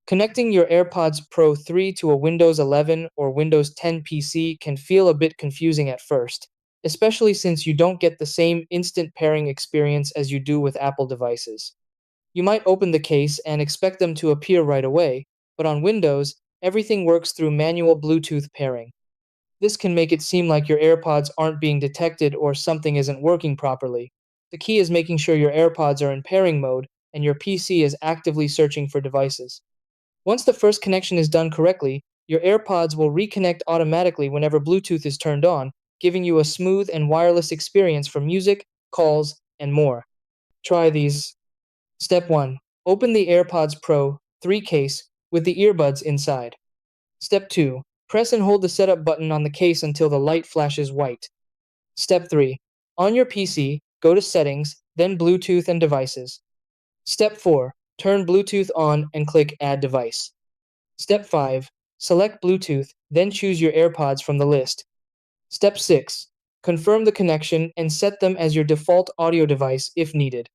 Connecting your AirPods Pro 3 to a Windows 11 or Windows 10 PC can feel a bit confusing at first, especially since you don't get the same instant pairing experience as you do with Apple devices. You might open the case and expect them to appear right away, but on Windows, everything works through manual Bluetooth pairing. This can make it seem like your AirPods aren't being detected or something isn't working properly. The key is making sure your AirPods are in pairing mode and your PC is actively searching for devices. Once the first connection is done correctly, your AirPods will reconnect automatically whenever Bluetooth is turned on, giving you a smooth and wireless experience for music, calls, and more. Try these. Step 1. Open the AirPods Pro 3 case with the earbuds inside. Step 2. Press and hold the setup button on the case until the light flashes white. Step 3. On your PC, go to Settings, then Bluetooth and Devices. Step 4. Turn Bluetooth on and click Add Device. Step 5. Select Bluetooth, then choose your AirPods from the list. Step 6. Confirm the connection and set them as your default audio device if needed.